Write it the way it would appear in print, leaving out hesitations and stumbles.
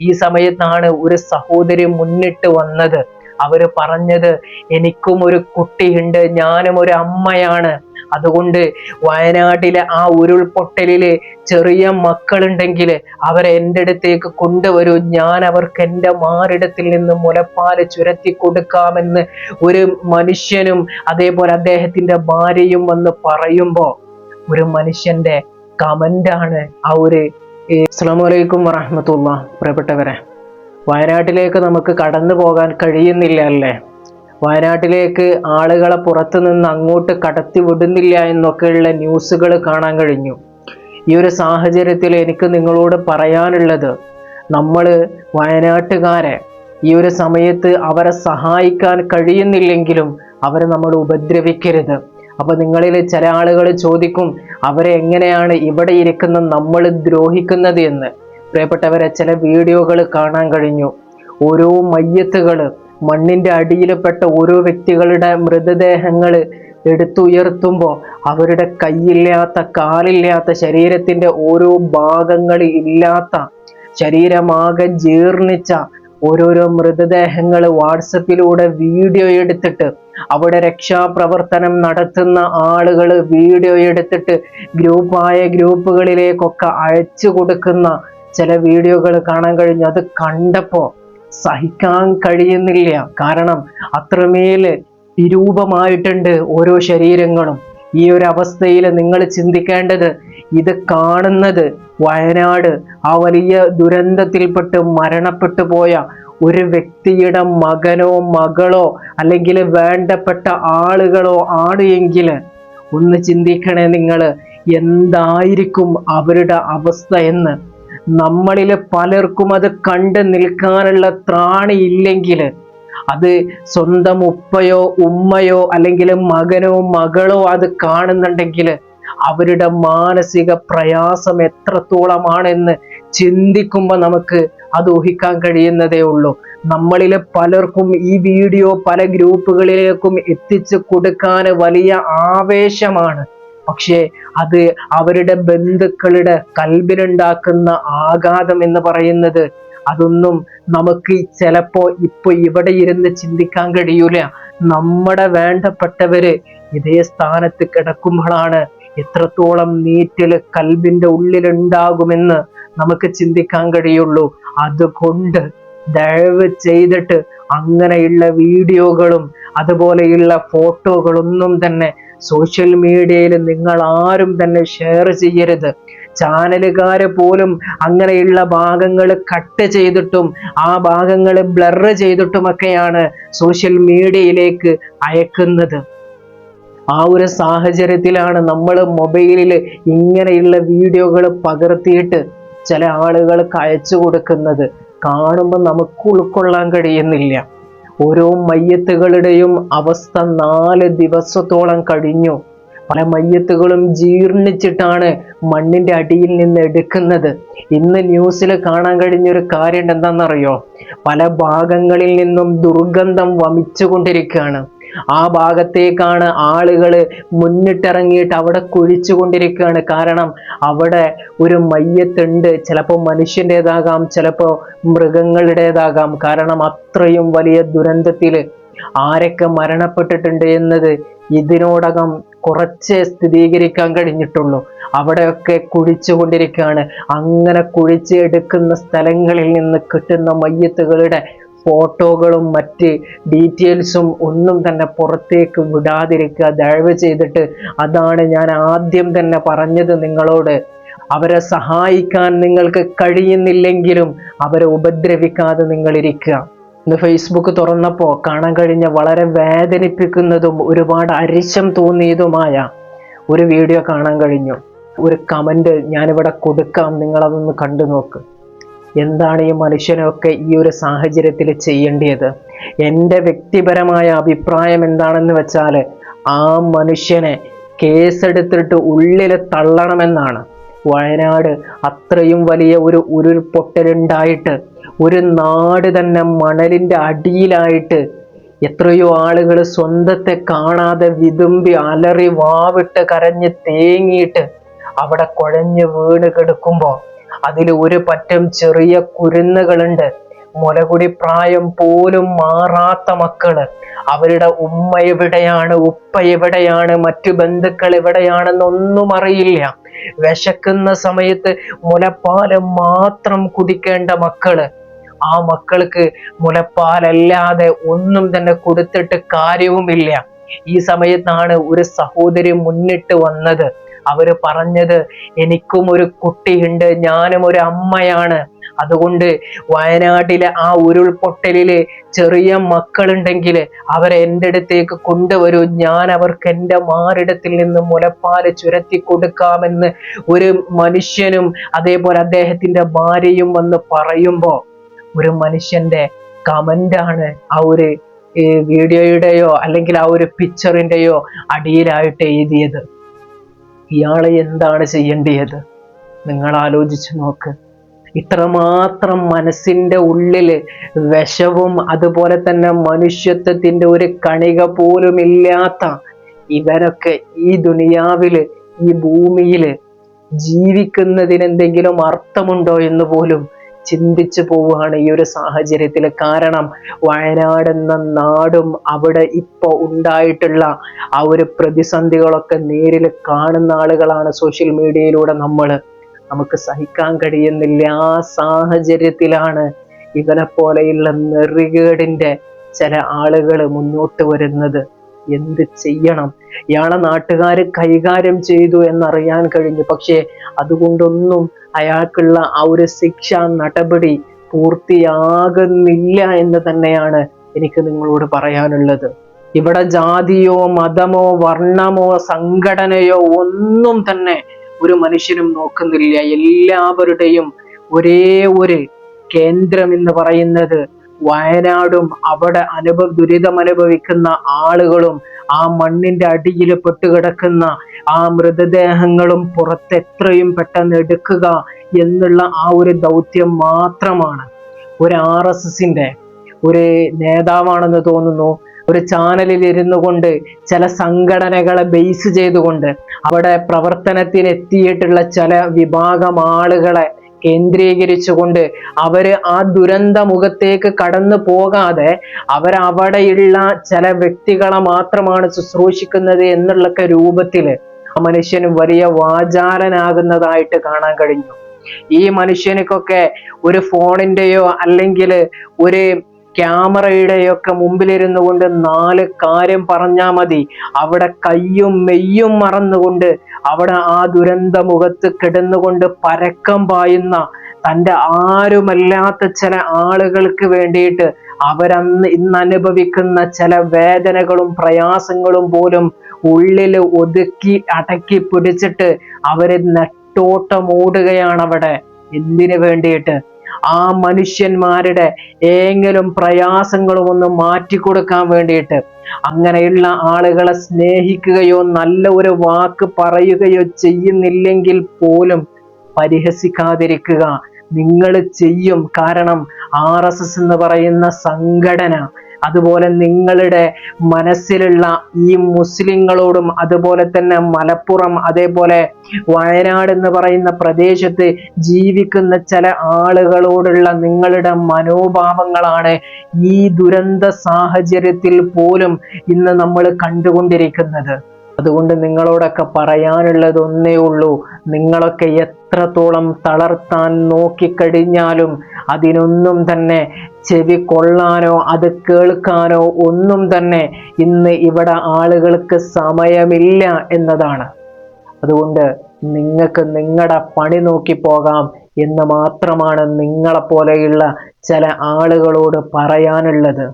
ഈ സമയത്താണ് ഒരു സഹോദരി മുന്നിട്ട് വന്നത്. അവര് പറഞ്ഞത്, എനിക്കും ഒരു കുട്ടിയുണ്ട്, ഞാനും ഒരു അമ്മയാണ്. അതുകൊണ്ട് വയനാട്ടിലെ ആ ഉരുൾപൊട്ടലില് ചെറിയ മക്കളുണ്ടെങ്കിൽ അവരെ എൻ്റെ അടുത്തേക്ക് കൊണ്ടുവരൂ, ഞാൻ അവർക്ക് എൻ്റെ മാറിടത്തിൽ നിന്ന് മുലപ്പാല് ചുരത്തി കൊടുക്കാമെന്ന് ഒരു മനുഷ്യനും അതേപോലെ അദ്ദേഹത്തിന്റെ ഭാര്യയും വന്ന് പറയുമ്പോ ഒരു മനുഷ്യന്റെ കമന്റാണ് ആ ഒരു അസ്സലാമു അലൈക്കും വറഹ്മത്തുള്ളാഹി. പ്രിയപ്പെട്ടവരെ, വയനാട്ടിലേക്ക് നമുക്ക് കടന്നു പോകാൻ കഴിയുന്നില്ല അല്ലേ? വയനാട്ടിലേക്ക് ആളുകളെ പുറത്തു നിന്ന് അങ്ങോട്ട് കടത്തി വിടുന്നില്ല എന്നൊക്കെയുള്ള ന്യൂസുകൾ കാണാൻ കഴിഞ്ഞു. ഈ ഒരു സാഹചര്യത്തിൽ എനിക്ക് നിങ്ങളോട് പറയാനുള്ളത്, നമ്മൾ വയനാട്ടുകാരെ ഈ ഒരു സമയത്ത് അവരെ സഹായിക്കാൻ കഴിയുന്നില്ലെങ്കിലും അവരെ നമ്മൾ ഉപദ്രവിക്കരുത്. അപ്പൊ നിങ്ങളിൽ ചില ആളുകൾ ചോദിക്കും, അവരെ എങ്ങനെയാണ് ഇവിടെ ഇരിക്കുന്ന നമ്മൾ ദ്രോഹിക്കുന്നത് എന്ന്. പ്രിയപ്പെട്ടവരെ, ചില വീഡിയോകൾ കാണാൻ കഴിഞ്ഞു. ഓരോ മയ്യത്തുകൾ, മണ്ണിന്റെ അടിയിൽപ്പെട്ട ഓരോ വ്യക്തികളുടെ മൃതദേഹങ്ങൾ എടുത്തുയർത്തുമ്പോൾ അവരുടെ കൈയില്ലാത്ത, കാലില്ലാത്ത, ശരീരത്തിന്റെ ഓരോ ഭാഗങ്ങൾ ഇല്ലാത്ത, ശരീരമാകെ ജീർണിച്ച ഓരോരോ മൃതദേഹങ്ങൾ വാട്സപ്പിലൂടെ വീഡിയോ എടുത്തിട്ട് അവിടെ രക്ഷാപ്രവർത്തനം നടത്തുന്ന ആളുകൾ വീഡിയോ എടുത്തിട്ട് ഗ്രൂപ്പുകളിലേക്കൊക്കെ അയച്ചു കൊടുക്കുന്ന ചില വീഡിയോകൾ കാണാൻ കഴിഞ്ഞു. അത് കണ്ടപ്പോ സഹിക്കാൻ കഴിയുന്നില്ല. കാരണം അത്രമേൽ വിരൂപമായിട്ടുണ്ട് ഓരോ ശരീരങ്ങളും. ഈ ഒരു അവസ്ഥയിൽ നിങ്ങൾ ചിന്തിക്കേണ്ടത്, ഇത് കാണുന്നത് വയനാട് ആ വലിയ ദുരന്തത്തിൽപ്പെട്ട് മരണപ്പെട്ടു പോയ ഒരു വ്യക്തിയുടെ മകനോ മകളോ അല്ലെങ്കിൽ വേണ്ടപ്പെട്ട ആളുകളോ ആണ് എങ്കിൽ ഒന്ന് ചിന്തിക്കണേ നിങ്ങൾ, എന്തായിരിക്കും അവരുടെ അവസ്ഥ എന്ന്. നമ്മളിൽ പലർക്കും അത് കണ്ട് നിൽക്കാനുള്ള ത്രാണി ഇല്ലെങ്കിൽ, അത് സ്വന്തം ഉപ്പയോ ഉമ്മയോ അല്ലെങ്കിൽ മകനോ മകളോ അത് കാണുന്നുണ്ടെങ്കിൽ അവരുടെ മാനസിക പ്രയാസം എത്രത്തോളമാണെന്ന് ചിന്തിക്കുമ്പോൾ നമുക്ക് അത് ഊഹിക്കാൻ കഴിയുന്നതേ ഉള്ളൂ. നമ്മളിൽ പലർക്കും ഈ വീഡിയോ പല ഗ്രൂപ്പുകളിലേക്കും എത്തിച്ചു കൊടുക്കാൻ വലിയ ആവേശമാണ്. പക്ഷേ അത് അവരുടെ ബന്ധുക്കളുടെ കൽബിലുണ്ടാക്കുന്ന ആഘാതം എന്ന് പറയുന്നത്, അതൊന്നും നമുക്ക് ചിലപ്പോ ഇപ്പൊ ഇവിടെ ഇരുന്ന് ചിന്തിക്കാൻ കഴിയൂല. നമ്മുടെ വേണ്ടപ്പെട്ടവര് ഇതേ സ്ഥാനത്ത് കിടക്കുമ്പോഴാണ് എത്രത്തോളം നീറ്റല് കൽബിന്റെ ഉള്ളിലുണ്ടാകുമെന്ന് നമുക്ക് ചിന്തിക്കാൻ കഴിയുള്ളൂ. അതുകൊണ്ട് ദയവ് ചെയ്തിട്ട് അങ്ങനെയുള്ള വീഡിയോകളും അതുപോലെയുള്ള ഫോട്ടോകളൊന്നും തന്നെ സോഷ്യൽ മീഡിയയിൽ നിങ്ങൾ ആരും തന്നെ ഷെയർ ചെയ്യരുത്. ചാനലുകാര് പോലും അങ്ങനെയുള്ള ഭാഗങ്ങൾ കട്ട് ചെയ്തിട്ടും ആ ഭാഗങ്ങൾ ബ്ലർ ചെയ്തിട്ടുമൊക്കെയാണ് സോഷ്യൽ മീഡിയയിലേക്ക് അയക്കുന്നത്. ആ ഒരു സാഹചര്യത്തിലാണ് നമ്മൾ മൊബൈലിൽ ഇങ്ങനെയുള്ള വീഡിയോകൾ പകർത്തിയിട്ട് ചില ആളുകൾക്ക് അയച്ചു കൊടുക്കുന്നത്. കാണുമ്പോൾ നമുക്ക് ഉൾക്കൊള്ളാൻ കഴിയുന്നില്ല. ഓരോ മയ്യത്തുകളുടെയും അവസ്ഥ 4 ദിവസത്തോളം കഴിഞ്ഞു. പല മയ്യത്തുകളും ജീർണിച്ചിട്ടാണ് മണ്ണിന്റെ അടിയിൽ നിന്ന് എടുക്കുന്നത്. ഇന്ന് ന്യൂസിൽ കാണാൻ കഴിഞ്ഞൊരു കാര്യം എന്താണെന്നറിയോ? പല ഭാഗങ്ങളിൽ നിന്നും ദുർഗന്ധം വമിച്ചുകൊണ്ടിരിക്കുകയാണ്. ആ ഭാഗത്തേക്കാണ് ആളുകൾ മുന്നിട്ടിറങ്ങിയിട്ട് അവിടെ കുഴിച്ചുകൊണ്ടിരിക്കുകയാണ്. കാരണം അവിടെ ഒരു മയ്യത്തുണ്ട്. ചിലപ്പോൾ മനുഷ്യൻ്റെതാകാം, ചിലപ്പോൾ മൃഗങ്ങളുടേതാകാം. കാരണം അത്രയും വലിയ ദുരന്തത്തിൽ ആരൊക്കെ മരണപ്പെട്ടിട്ടുണ്ട് എന്നത് ഇതിനോടകം കുറച്ചേ സ്ഥിരീകരിക്കാൻ കഴിഞ്ഞിട്ടുള്ളൂ. അവിടെയൊക്കെ കുഴിച്ചുകൊണ്ടിരിക്കുകയാണ്. അങ്ങനെ കുഴിച്ചെടുക്കുന്ന സ്ഥലങ്ങളിൽ നിന്ന് കിട്ടുന്ന മയ്യത്തുകളുടെ ഫോട്ടോകളും മറ്റ് ഡീറ്റെയിൽസും ഒന്നും തന്നെ പുറത്തേക്ക് വിടാതിരിക്കുക ദയവ് ചെയ്തിട്ട്. അതാണ് ഞാൻ ആദ്യം തന്നെ പറഞ്ഞത് നിങ്ങളോട്. അവരെ സഹായിക്കാൻ നിങ്ങൾക്ക് കഴിയുന്നില്ലെങ്കിലും അവരെ ഉപദ്രവിക്കാതെ നിങ്ങളിരിക്കുക. ഇന്ന് ഫേസ്ബുക്ക് തുറന്നപ്പോൾ കാണാൻ കഴിഞ്ഞ വളരെ വേദനിപ്പിക്കുന്നതും ഒരുപാട് അരിശം തോന്നിയതുമായ ഒരു വീഡിയോ കാണാൻ കഴിഞ്ഞു. ഒരു കമന്റ് ഞാനിവിടെ കൊടുക്കാം, നിങ്ങളതൊന്ന് കണ്ടു നോക്ക്. എന്താണ് ഈ മനുഷ്യനൊക്കെ ഈ ഒരു സാഹചര്യത്തിൽ ചെയ്യേണ്ടത്? എൻ്റെ വ്യക്തിപരമായ അഭിപ്രായം എന്താണെന്ന് വെച്ചാൽ ആ മനുഷ്യനെ കേസെടുത്തിട്ട് ഉള്ളിൽ തള്ളണമെന്നാണ്. വയനാട് അത്രയും വലിയ ഒരു ഉരുൾപൊട്ടലുണ്ടായിട്ട് ഒരു നാട് തന്നെ മണലിൻ്റെ അടിയിലായിട്ട് എത്രയോ ആളുകൾ സ്വന്തത്തെ കാണാതെ വിതുമ്പി അലറി വാവിട്ട് കരഞ്ഞ് തേങ്ങിയിട്ട് അവിടെ കുഴഞ്ഞ് വീണ് കിടക്കുമ്പോൾ അതിൽ ഒരു പറ്റം ചെറിയ കുരുന്നുകളുണ്ട്. മുലകുടി പ്രായം പോലും മാറാത്ത മക്കള്. അവരുടെ ഉമ്മ എവിടെയാണ്, ഉപ്പ എവിടെയാണ്, മറ്റു ബന്ധുക്കൾ എവിടെയാണെന്നൊന്നും അറിയില്ല. വിശക്കുന്ന സമയത്ത് മുലപ്പാല് മാത്രം കുടിക്കേണ്ട മക്കള്. ആ മക്കൾക്ക് മുലപ്പാലല്ലാതെ ഒന്നും തന്നെ കൊടുത്തിട്ട് കാര്യവുമില്ല. ഈ സമയത്താണ് ഒരു സഹോദരി മുന്നിട്ട് വന്നത്. അവര് പറഞ്ഞത്, എനിക്കും ഒരു കുട്ടിയുണ്ട്, ഞാനും ഒരു അമ്മയാണ്. അതുകൊണ്ട് വയനാട്ടിലെ ആ ഉരുൾപൊട്ടലില് ചെറിയ മക്കളുണ്ടെങ്കിൽ അവരെ എൻ്റെ അടുത്തേക്ക് കൊണ്ടുവരൂ, ഞാൻ അവർക്ക് എൻ്റെ മാറിടത്തിൽ നിന്ന് മുലപ്പാല് ചുരത്തി കൊടുക്കാമെന്ന് ഒരു മനുഷ്യനും അതേപോലെ അദ്ദേഹത്തിന്റെ ഭാര്യയും വന്ന് പറയുമ്പോ ഒരു മനുഷ്യന്റെ കമന്റാണ് ആ ഒരു വീഡിയോയുടെയോ അല്ലെങ്കിൽ ആ ഒരു പിക്ചറിന്റെയോ അടിയിലായിട്ട് എഴുതിയത്. ഇയാളെ എന്താണ് ചെയ്യേണ്ടത്? നിങ്ങൾ ആലോചിച്ചു നോക്ക്. ഇത്രമാത്രം മനസ്സിന്റെ ഉള്ളില് വിഷവും അതുപോലെ തന്നെ മനുഷ്യത്വത്തിന്റെ ഒരു കണിക പോലും ഇല്ലാത്ത ഇവരൊക്കെ ഈ ദുനിയാവില്, ഈ ഭൂമിയില് ജീവിക്കുന്നതിന് എന്തെങ്കിലും അർത്ഥമുണ്ടോ എന്ന് പോലും ചിന്തിച്ചു പോവുകയാണ് ഈ ഒരു സാഹചര്യത്തിൽ. കാരണം വയനാട് എന്ന നാടും അവിടെ ഇപ്പൊ ഉണ്ടായിട്ടുള്ള ആ ഒരു പ്രതിസന്ധികളൊക്കെ നേരിൽ കാണുന്ന ആളുകളാണ് സോഷ്യൽ മീഡിയയിലൂടെ നമുക്ക് സഹിക്കാൻ കഴിയുന്നില്ല. ആ സാഹചര്യത്തിലാണ് ഇവനെ പോലെയുള്ള നെറികേടിന്റെ ചില ആളുകൾ മുന്നോട്ട് വരുന്നത്. എന്ത് ചെയ്യണം? ഇയാളെ നാട്ടുകാര് കൈകാര്യം ചെയ്തു എന്നറിയാൻ കഴിഞ്ഞു. പക്ഷേ അതുകൊണ്ടൊന്നും അയാൾക്കുള്ള ആ ഒരു ശിക്ഷാ നടപടി പൂർത്തിയാകുന്നില്ല എന്ന് തന്നെയാണ് എനിക്ക് നിങ്ങളോട് പറയാനുള്ളത്. ഇവിടെ ജാതിയോ മതമോ വർണ്ണമോ സംഘടനയോ ഒന്നും തന്നെ ഒരു മനുഷ്യനും നോക്കുന്നില്ല. എല്ലാവരുടെയും ഒരേ ഒരു കേന്ദ്രം എന്ന് പറയുന്നത് വയനാടും അവിടെ ദുരിതം അനുഭവിക്കുന്ന ആളുകളും ആ മണ്ണിന്റെ അടിയിൽ പെട്ടുകിടക്കുന്ന ആ മൃതദേഹങ്ങളും പുറത്ത് എത്രയും പെട്ടെന്ന് എടുക്കുക എന്നുള്ള ആ ഒരു ദൗത്യം മാത്രമാണ്. ഒരു RSSന്റെ ഒരു നേതാവാണെന്ന് തോന്നുന്നു, ഒരു ചാനലിൽ ഇരുന്നു കൊണ്ട് ചില സംഘടനകളെ ബേസ് ചെയ്തുകൊണ്ട് അവിടെ പ്രവർത്തനത്തിന് എത്തിയിട്ടുള്ള ചില വിഭാഗം ആളുകളെ കേന്ദ്രീകരിച്ചുകൊണ്ട് അവര് ആ ദുരന്ത മുഖത്തേക്ക് കടന്നു പോകാതെ അവരവിടെയുള്ള ചില വ്യക്തികളെ മാത്രമാണ് ശുശ്രൂഷിക്കുന്നത് എന്നുള്ളൊക്കെ രൂപത്തില് ആ മനുഷ്യന് വലിയ വാചാലനാകുന്നതായിട്ട് കാണാൻ കഴിഞ്ഞു. ഈ മനുഷ്യനൊക്കെ ഒരു ഫോണിന്റെയോ അല്ലെങ്കിൽ ഒരു ക്യാമറയുടെയോ ഒക്കെ മുമ്പിലിരുന്നു കൊണ്ട് 4 കാര്യം പറഞ്ഞാൽ മതി. അവിടെ കയ്യും മെയ്യും മറന്നുകൊണ്ട് അവിടെ ആ ദുരന്ത മുഖത്ത് കിടന്നുകൊണ്ട് പരക്കം പായുന്ന തൻ്റെ ആരുമല്ലാത്ത ചില ആളുകൾക്ക് വേണ്ടിയിട്ട് ഇന്ന് അനുഭവിക്കുന്ന ചില വേദനകളും പ്രയാസങ്ങളും പോലും ഉള്ളിൽ ഒതുക്കി അടക്കി പിടിച്ചിട്ട് അവര് നെട്ടോട്ടമോടുകയാണ് അവിടെ. എന്തിനു വേണ്ടിയിട്ട്? ആ മനുഷ്യന്മാരുടെ ഏതെങ്കിലും പ്രയാസങ്ങളും ഒന്ന് മാറ്റിക്കൊടുക്കാൻ വേണ്ടിയിട്ട്. അങ്ങനെയുള്ള ആളുകളെ സ്നേഹിക്കുകയോ നല്ല ഒരു വാക്ക് പറയുകയോ ചെയ്യുന്നില്ലെങ്കിൽ പോലും പരിഹസിക്കാതിരിക്കുക. നിങ്ങൾ ചെയ്യും. കാരണം RSS എന്ന് പറയുന്ന സംഘടന, അതുപോലെ നിങ്ങളുടെ മനസ്സിലുള്ള ഈ മുസ്ലിങ്ങളോടും അതുപോലെ തന്നെ മലപ്പുറം അതേപോലെ വയനാട് എന്ന് പറയുന്ന പ്രദേശത്ത് ജീവിക്കുന്ന ചില ആളുകളോടുള്ള നിങ്ങളുടെ മനോഭാവങ്ങളാണ് ഈ ദുരന്ത സാഹചര്യത്തിൽ പോലും ഇന്ന് നമ്മൾ കണ്ടുകൊണ്ടിരിക്കുന്നത്. അതുകൊണ്ട് നിങ്ങളോടൊക്കെ പറയാനുള്ളത് ഒന്നേ ഉള്ളൂ. നിങ്ങളൊക്കെ എത്രത്തോളം തളർത്താൻ നോക്കിക്കഴിഞ്ഞാലും അതിനൊന്നും തന്നെ ചെവി കൊള്ളാനോ അത് കേൾക്കാനോ ഒന്നും തന്നെ ഇന്ന് ഇവിടെ ആളുകൾക്ക് സമയമില്ല എന്നതാണ്. അതുകൊണ്ട് നിങ്ങൾക്ക് നിങ്ങളുടെ പണി നോക്കി പോകാം എന്ന് മാത്രമാണ് നിങ്ങളെപ്പോലെയുള്ള ചില ആളുകളോട് പറയാനുള്ളത്.